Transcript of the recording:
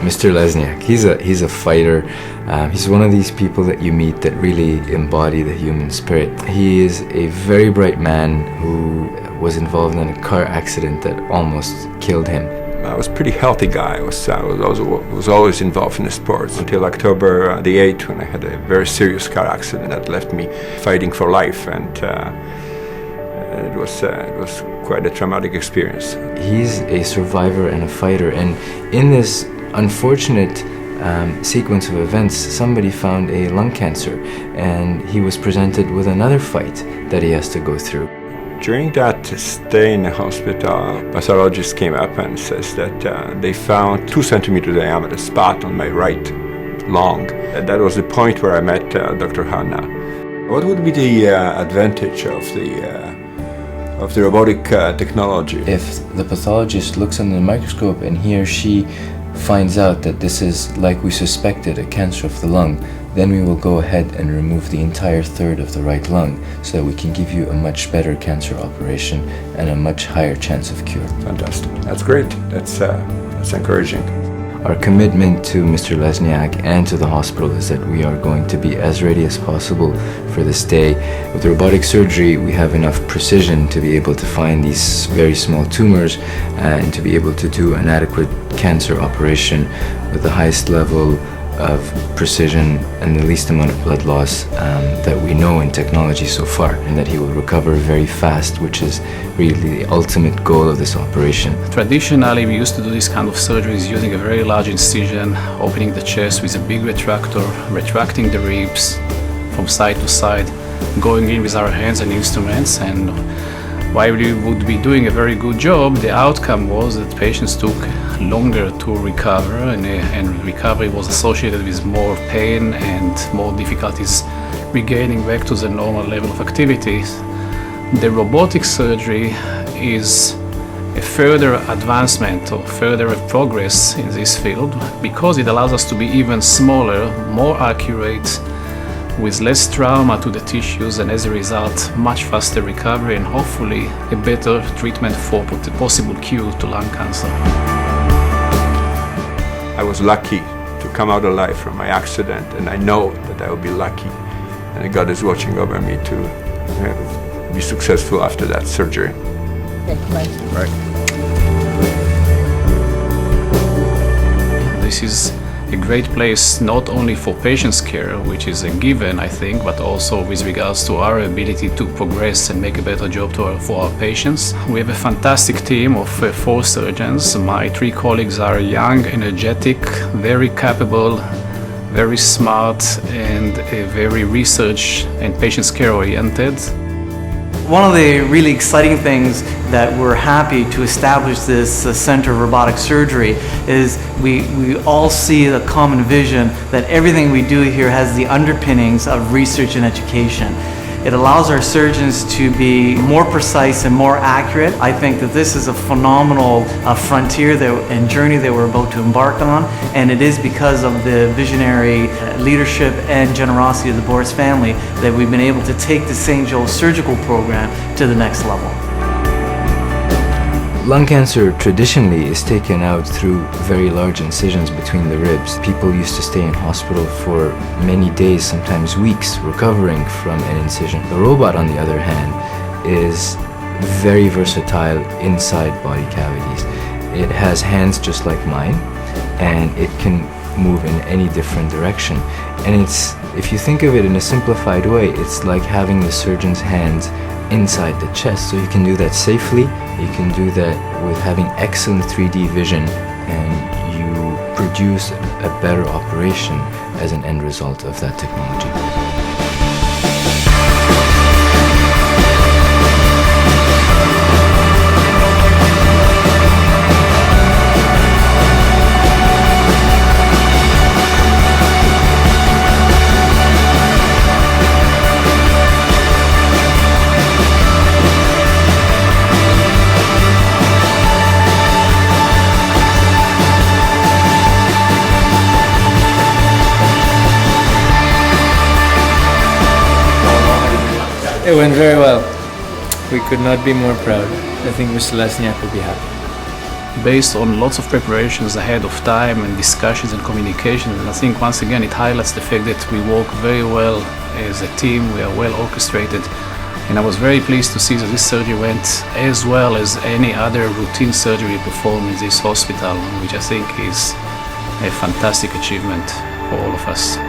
Mr. Lesniak, he's a fighter. He's one of these people that you meet that really embody the human spirit. He is a very bright man who was involved in a car accident that almost killed him. I was a pretty healthy guy. I was always involved in the sports until October the 8th, when I had a very serious car accident that left me fighting for life, and it was quite a traumatic experience. He's a survivor and a fighter, and in this unfortunate sequence of events, somebody found a lung cancer, and he was presented with another fight that he has to go through. During that stay in the hospital, a pathologist came up and says that they found 2 centimeter diameter spot on my right lung. And that was the point where I met Dr. Hanna. What would be the advantage of the robotic technology? If the pathologist looks under the microscope and he or she finds out that this is, like we suspected, a cancer of the lung, then we will go ahead and remove the entire third of the right lung so that we can give you a much better cancer operation and a much higher chance of cure. Fantastic. That's great. That's encouraging. Our commitment to Mr. Lesniak and to the hospital is that we are going to be as ready as possible for this day. With robotic surgery, we have enough precision to be able to find these very small tumors and to be able to do an adequate cancer operation with the highest level of precision and the least amount of blood loss that we know in technology so far, and that he will recover very fast, which is really the ultimate goal of this operation. Traditionally, we used to do this kind of surgeries using a very large incision, opening the chest with a big retractor, retracting the ribs from side to side, going in with our hands and instruments, and while we would be doing a very good job, the outcome was that patients took longer to recover, and recovery was associated with more pain and more difficulties regaining back to the normal level of activity. The robotic surgery is a further advancement or further progress in this field because it allows us to be even smaller, more accurate, with less trauma to the tissues, and as a result, much faster recovery and hopefully a better treatment for the possible cure to lung cancer. I was lucky to come out alive from my accident, and I know that I will be lucky, and God is watching over me to be successful after that surgery. Right. This is a great place not only for patients' care, which is a given, I think, but also with regards to our ability to progress and make a better job for our patients. We have a fantastic team of 4 surgeons. My 3 colleagues are young, energetic, very capable, very smart, and very research and patients' care oriented. One of the really exciting things that we're happy to establish this Center of Robotic Surgery is we all see the common vision that everything we do here has the underpinnings of research and education. It allows our surgeons to be more precise and more accurate. I think that this is a phenomenal frontier and journey that we're about to embark on, and it is because of the visionary leadership and generosity of the Boris family that we've been able to take the St. Joe's surgical program to the next level. Lung cancer traditionally is taken out through very large incisions between the ribs. People used to stay in hospital for many days, sometimes weeks, recovering from an incision. The robot, on the other hand, is very versatile inside body cavities. It has hands just like mine, and it can move in any different direction. And if you think of it in a simplified way, it's like having the surgeon's hands inside the chest. So you can do that safely, you can do that with having excellent 3D vision, and you produce a better operation as an end result of that technology. It went very well. We could not be more proud. I think Mr. Lesniak will be happy. based on lots of preparations ahead of time and discussions and communication. And I think once again it highlights the fact that we work very well as a team, we are well orchestrated. And I was very pleased to see that this surgery went as well as any other routine surgery performed in this hospital, which I think is a fantastic achievement for all of us.